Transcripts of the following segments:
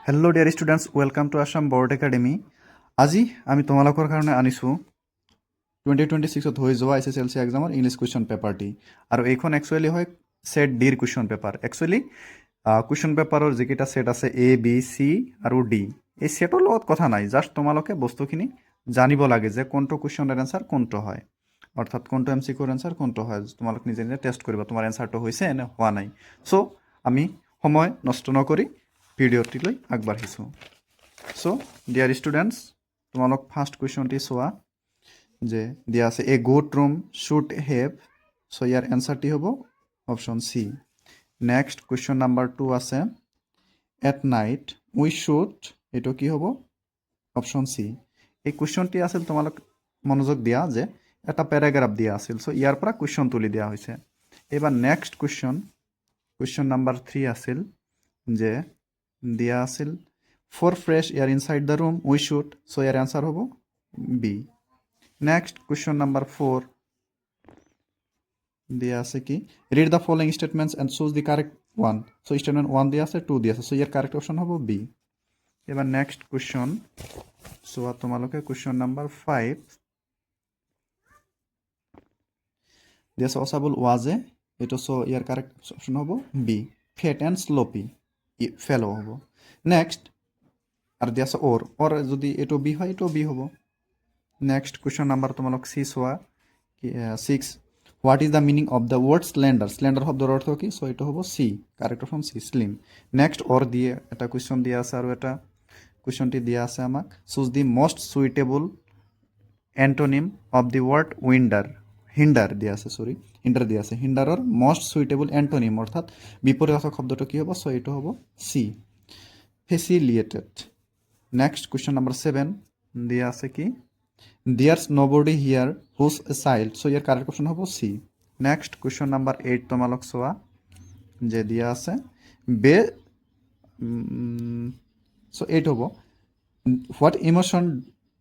Hello' dear students, welcome to Assam board academy. আজি আমি তোমালোকৰ কাৰণে আনিছোঁ 2026ত হৈ যোৱা SSLC এক্সামৰ ইংলিছ কুৱেশ্যন পেপাৰটি। আৰু এইখন একচুৱেলি হয় ছেট ডিৰ কুৱেশ্যন পেপাৰ। একচুৱেলি কুৱেশ্যন পেপাৰৰ যিকেইটা ছেট আছে A, B, C আৰু D, এই ছেটৰ লগত কথা নাই, জাষ্ট তোমালোকে বস্তুখিনি জানিব লাগে যে কোনটো কুৱেশ্যনৰ এনচাৰ কোনটো হয়, অৰ্থাৎ কোনটো MCQৰ এনচাৰ কোনটো হয়। তোমালোকে নিজে নিজে টেষ্ট কৰিবা তোমাৰ এনচাৰটো হৈছে নে হোৱা নাই। চ' আমি সময় নষ্ট নকৰি ভিডিঅ'টিলৈ আগবাঢ়িছোঁ। চ' ডিয়াৰ ষ্টুডেণ্টছ, তোমালোক ফাৰ্ষ্ট কুৱেশ্যনটি চোৱা যে দিয়া আছে a good room should have. So' ইয়াৰ এনচাৰটি হ'ব option C. Next question number 2 আছে এট নাইট উই শুড, এইটো কি হ'ব অপশ্যন চি। এই কুৱেশ্যনটি আছিল, তোমালোক মনোযোগ দিয়া যে এটা পেৰাগ্ৰাফ দিয়া আছিল। চ' ইয়াৰ পৰা কুৱেশ্যন তুলি দিয়া হৈছে। এইবাৰ নেক্সট কুৱেশ্যন নাম্বাৰ 3 আছিল যে দিয়া আছিল for fresh air inside the room we should. So' ইয়াৰ এনচাৰ হ'ব বি। নেক্সট কুৱেশ্যন নাম্বাৰ 4 দিয়া আছে কি read the following statements and choose the correct one. So' statement 1 দিয়া আছে, 2 দিয়া আছে। চ' ইয়াৰ কাৰেক্ট অপশ্যন হ'ব বি। এবাৰ নেক্সট কুৱেশ্যন চোৱা তোমালোকে কুৱেশ্যন নাম্বাৰ 5 দিয়া আছে অচাবল ৱাজে, এইটো চ' ইয়াৰ কাৰেক্ট অপশ্যন হ'ব বি। ফেট এণ্ড শ্লপি, ফেলো হ'ব। নেক্সট আৰু দিয়া আছে অৰ যদি এইটো বি হয় এইটো বি হ'ব। নেক্সট কুৱেশ্যন নাম্বাৰ তোমালোক চি চোৱা 6 what is the meaning of the word slender. Slender শব্দৰ অৰ্থ কি? চ' এইটো হ'ব C, correct option C, slim. Next or দিয়ে এটা কুৱেশ্যন দিয়া আছে আৰু এটা কুৱেশ্যনটি দিয়া আছে আমাক choose the most suitable antonym of the word hinder দিয়া আছে, হিণ্ডাৰ দিয়া আছে। হিণ্ডাৰৰ মষ্ট চুইটেবল এণ্টনিম অৰ্থাৎ বিপৰীতাৰ্থক শব্দটো কি হ'ব? চ' এইটো হ'ব C, facilitated. Next question number 7 দিয়া আছে কি there's nobody here whose a child. So' ইয়াৰ কাৰেক্ট অপশ্যন হ'ব চি। নেক্সট কুৱেশ্যন নাম্বাৰ 8 তোমালোক চোৱা যে দিয়া আছে চ' 8 হ'ব what emotion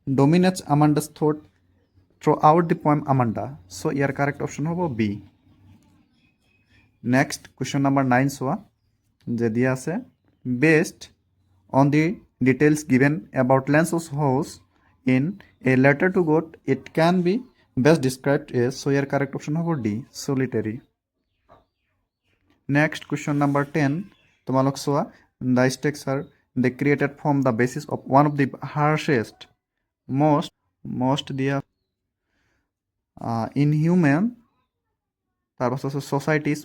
dominates Amanda's thought throughout the poem Amanda. So' ইয়াৰ কাৰেক্ট অপশ্যন হ'ব বি। নেক্সট কুৱেশ্যন নাম্বাৰ 9 চোৱা যে দিয়া আছে based on the details given about Lance's house in a letter to God, it can be best described as, so your correct option hobo D, solitary. Next question number 10 tomalok soa the structure they created form the basis of one of the harshest most dia inhuman societies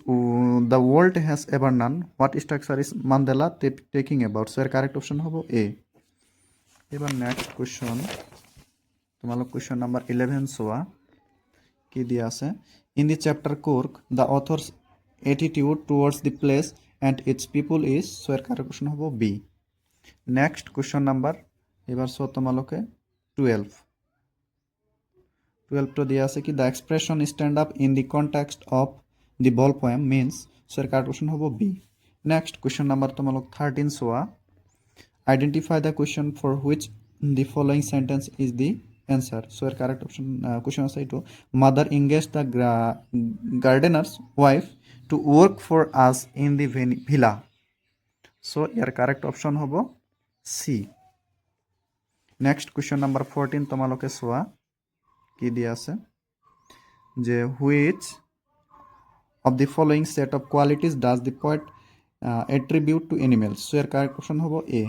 the world has ever known. What structure is Mandela taking about? So correct option hobo A. এবার next question তোমালোক question number 11 চোৱা কি দিয়া আছে in the chapter Coorg the author's attitude towards the place and its people is. So' ইয়াৰ correct question হ'ব B. Next question number এবাৰ চোৱা তোমালোকে 12টো দিয়া আছে কি the expression stand up in the context of the ball poem means. So' ইয়াৰ কাৰেক্ট কুৱেশ্যন হ'ব বি। নেক্সট কুৱেশ্যন নাম্বাৰ তোমালোক 13 চোৱা identify the question for which the following sentence is the answer. So your correct option question is to mother engaged the gardener's wife to work for us in the villa. So your correct option hobo C. Next question number 14 tomaloke soa ki dia ase je which of the following set of qualities does the poet attribute to animals. So your correct option hobo A.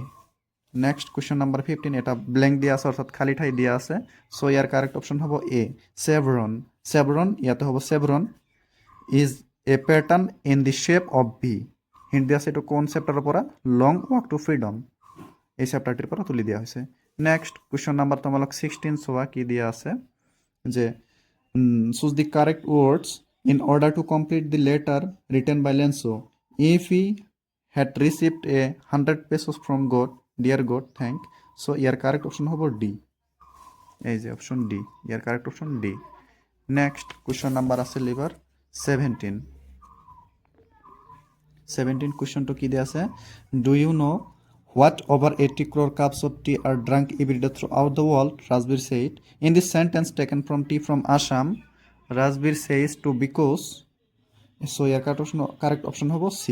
Next question number 15 এটা blank দিয়া আছে অৰ্থাৎ খালী ঠাই দিয়া আছে। So' ইয়াৰ correct option হ'ব এ চেভৰন ইয়াতে হ'ব chevron is a pattern in the shape of V. Hint দিয়া আছে এইটো কোন চেপ্টাৰৰ পৰা? লং ৱাক টু ফ্ৰীডম, এই চেপ্টাৰটিৰ পৰা তুলি দিয়া হৈছে। নেক্সট কুৱেশ্যন নাম্বাৰ তোমালোক 16 চোৱা কি দিয়া আছে যে choose the correct words in order to complete the letter written by Lencho if he had received a 100 pesos from God, dear God, thank. So your correct option hobo D. Is option D. Your correct option D. Next question number আছে liver 17 question to কি দিয়ে আছে do you know what over 80 crore cups of tea are drunk every day throughout the world? Razbir said in this sentence taken from tea from Assam, Razbir says to because. So your correct option hobo C.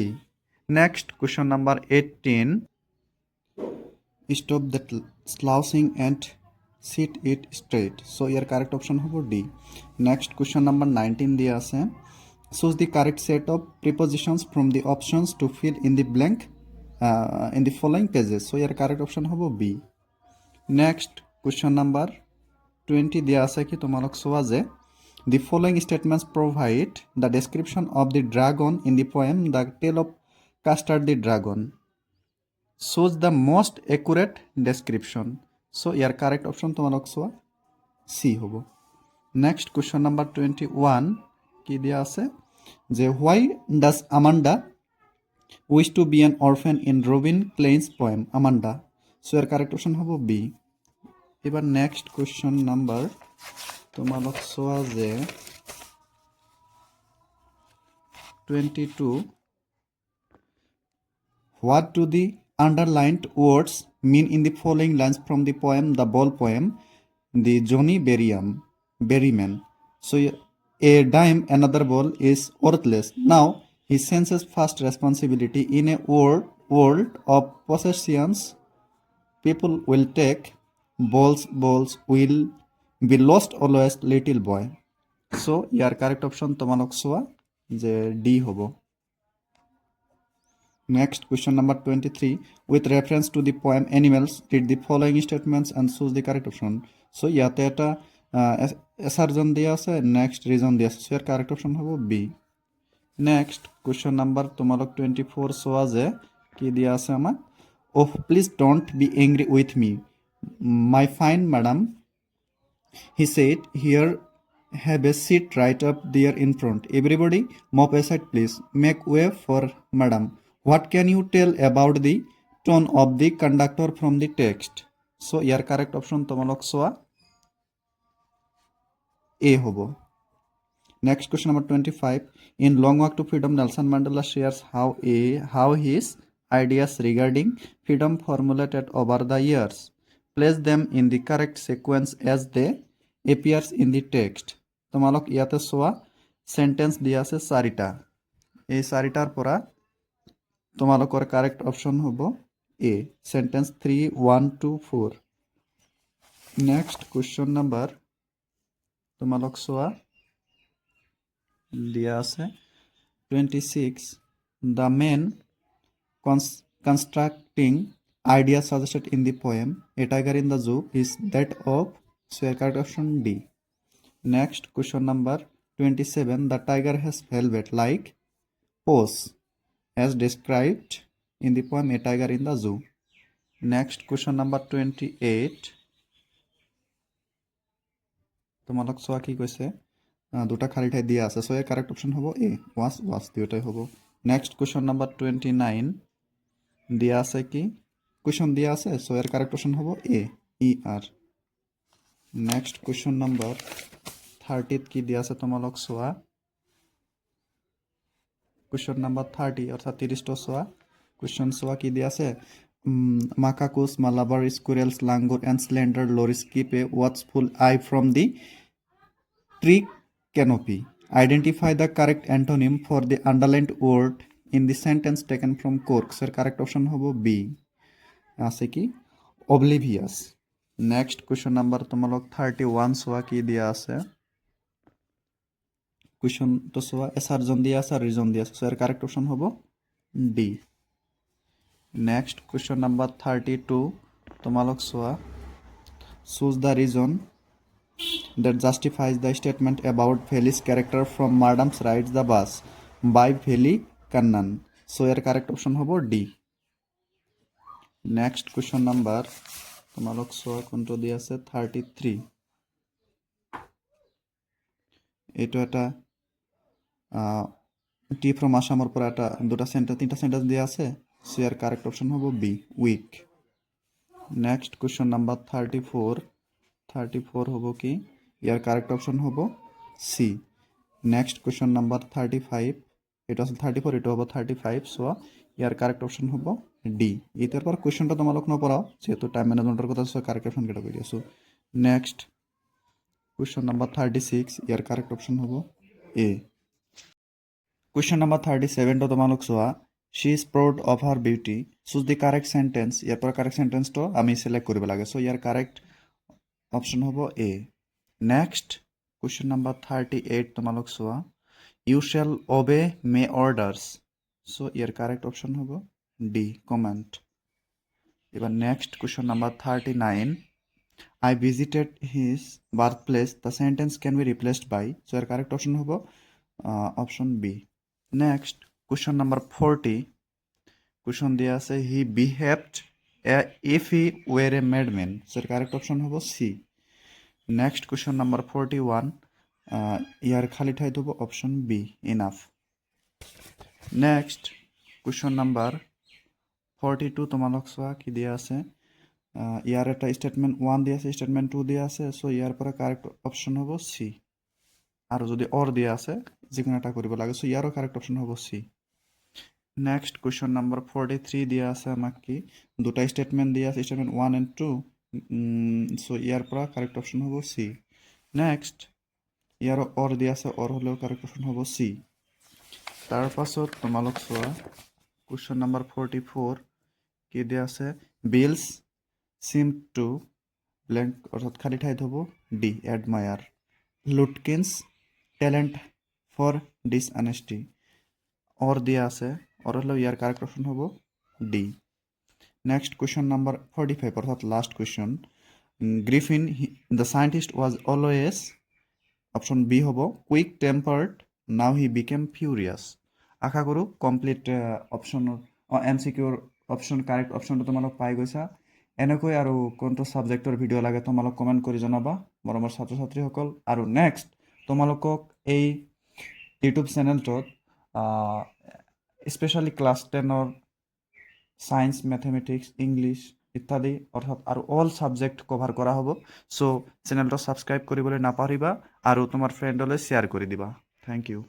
Next question number 18 stop that slouching and sit it straight. So year correct option হবো D. Next question number 19 দিয়ে আছে choose the correct set of prepositions from the options to fill in the blank in the following pages. So year correct option হবো B. Next question number 20 দিয়ে আছে কি তোমালোক চোৱা যে the following statements provide the description of the dragon in the poem The Tale of Custard the Dragon. Choose the most accurate description. So year correct option তোমালোক চোৱা সি হ'ব। Next question number 21 কি দিয়া আছে যে why does Amanda wish to be an orphan in Robin Klein's poem Amanda? So এর correct option হ'ব B. এবার নেক্সট কোয়েশ্চন নাম্বার তোমালোক চোৱা যে 22 what do the underlined words mean in the following lines from the poem The Ball Poem the Johnny Berryman? So a dime another ball is worthless. Now he senses first responsibility in a world of possessions. People will take balls will be lost always little boy. So year correct option তোমালোক চোৱা যে D হ'ব। Next question number 23 with reference to the poem Animals read the following statements and choose the correct option. So ইয়াতে এটা assertion দিয়া আছে next reason দিয়া আছে, so ইয়াৰ correct option হ'ব B. Next question number তোমালোক 24 চোৱা যে কি দিয়া আছে আমাক oh please don't be angry with me my fine madam, he said, here have a seat right up there in front. Everybody move aside please. Make way for madam. What can you tell about the tone of the conductor from the text? So your correct option তোমালোক চোৱা A হ'ব। Next question number 25. In Long Walk to Freedom, Nelson Mandela shares how his ideas regarding freedom formulated over the years. Place them in the correct sequence as they appears in the text. তোমালোক ইয়াতে চোৱা sentence দিয়া আছে চাৰিটা, এই চাৰিটাৰ পৰা তোমালোকৰ কারেক্ট অপশন হ'ব a sentence 3 1 2 4। Next question number তোমালোক চোৱা দিয়া আছে 26 the main constructing idea suggested in the poem A Tiger in the Zoo is that of, so your correct option D. Next question number 27 the tiger has velvet like pose as described in the poem A Tiger in the Zoo. Next question number 28 তোমালোক চোৱা কি কৈছে দুটা খালি ঠাই দিয়া আছে, so এর কারেক্ট অপশন হ'ব এ ওয়াস দুটাই হ'ব। নেক্সট কোয়েশ্চন নাম্বার 29 দিয়া আছে কি কোয়েশ্চন দিয়া আছে, সো এর কারেক্ট অপশন হ'ব এ ই আর। নেক্সট কোয়েশ্চন নাম্বার 30 কি দিয়া আছে তোমালোক চোৱা কোয়েশ্চন নাম্বাৰ 30 অৰ্থাৎ 30টো চোৱা কোয়েশ্চন চোৱা কি দিয়া আছে macaques, malabar squirrels, langur and slender lories keep a watchful eye from the tree canopy. Identify the correct antonym for the underlined word in the sentence taken from Corks. এর correct option হবো B আছে কি oblivious. Next question number তোমালোক 31 চোৱা কি দিয়া আছে question তো চোৱা assertion দিয়া আছে reason দিয়া আছে, so এৰ correct option হবো D. Next question number 32 তোমালোক চোৱা choose the reason that justifies the statement about Veli's character from Madam's Rides the Bus by Veli Kannan. So your correct option hobo D. Next question number তোমালোক চোৱা কোনটো দিয়া আছে 33 এটো এটা T from আসামৰ পৰা এটা দুটা সেন্টেন্স তিনটা সেন্টেন্স দিয়া আছে, so your correct option hobo B weak. Next question number 34 hobo কি ইয়ার কারেক্ট অপশন হবো সি। নেক্সট কোয়েশ্চন নাম্বার 35 এটা আছে 34 এটা হবো 35, সো ইয়ার কারেক্ট অপশন হবো ডি। এটার পর কোয়েশ্চনটা তোমালোক নপঢ়াও যেহেতু টাইম ম্যানেজমেন্টের কথা আছে, কারেক্ট অপশন কেটা করে দিয়েছো। নেক্সট কোয়েশ্চন নাম্বার 36 ইয়ার কারেক্ট অপশন হবো এ। কোয়েশ্চন নাম্বার 37টা তোমালোক চোৱা she is proud of her beauty choose the correct sentence ইয়াৰ পৰা কাৰেক্ট চেণ্টেন্সটো আমি চিলেক্ট কৰিব লাগে চ' ইয়াৰ কাৰেক্ট অপশ্যন হ'ব এ নেক্সট কুৱেশ্যন নাম্বাৰ 38 তোমালোক চোৱা ইউ শ্বেল অবে মে অৰ্ডাৰ্ছ চ' ইয়াৰ কাৰেক্ট অপশ্যন হ'ব ডি কমেণ্ট এবাৰ next question number 39 I visited his birthplace the sentence can be replaced by so এর কারেক্ট অপশন হবো option B next question number 40 question দেয়া আছে he behaved if he were a madman so এর correct option হবো C next question number 41 ইয়ার খালি ঠাই দেবো option B enough next question number 42 তোমালোক চোৱা কি দিয়া আছে ইয়াৰ এটা স্টেটমেন্ট 1 দিয়া আছে স্টেটমেন্ট 2 দিয়া আছে সো ইয়াৰ পৰা কাৰেক্ট অপশন হ'ব সি আৰু যদি অৰ দিয়া আছে যিকোনো এটা কৰিব লাগে সো ইয়াৰো কারেক্ট অপশন হ'ব সি নেক্সট কোয়েশ্চন নাম্বার 43 দিয়া আছে আমাক কি দুটা স্টেটমেন্ট দিয়া আছে স্টেটমেন্ট 1 এন্ড 2 সো ইয়াৰ পৰা কাৰেক্ট অপশন হ'ব সি নেক্সট ইয়াৰো অৰ দিয়া আছে অৰ হলেও কাৰেক্ট অপশন হ'ব সি তাৰ পাছত তোমালোক চোৱা কোয়েশ্চন নাম্বার 44 কি দিয়া আছে বিলস সিম টু ব্ল্যাঙ্ক অর্থাৎ খালি ঠাই হব D admire Lutkins talent for dishonesty or দিয়া আছে অর হলেও ইয়ার কারেক্ট অপশন হব ডি নেক্সট কোয়েশ্চন নাম্বার 45 অর্থাৎ last question Griffin the scientist was always option B হব quick tempered now he became furious আশা কৰোঁ কমপ্লিট অপশ্যনৰ MCQৰ অপশ্যন কাৰেক্ট অপশ্যনটো তোমালোক পাই গৈছা এনেকৈ আৰু কোনটো ছাবজেক্টৰ ভিডিঅ' লাগে তোমালোক কমেণ্ট কৰি জনাবা মৰমৰ ছাত্ৰ ছাত্ৰীসকল আৰু নেক্সট তোমালোকক এই ইউটিউব চেনেলটোত স্পেচিয়েলি ক্লাছ 10ৰ সায়েন্স মেথমেটিক্স ইংলিছ ইত্যাদি অৰ্থাৎ আৰু অল সাবজেক্ট কভাৰ কৰা হ'ব চ' চেনেলটো ছাবস্ক্ৰাইব কৰিবলৈ নাপাহৰিবা আৰু তোমাৰ ফ্ৰেণ্ডলৈ শ্বেয়াৰ কৰি দিবা থেংক ইউ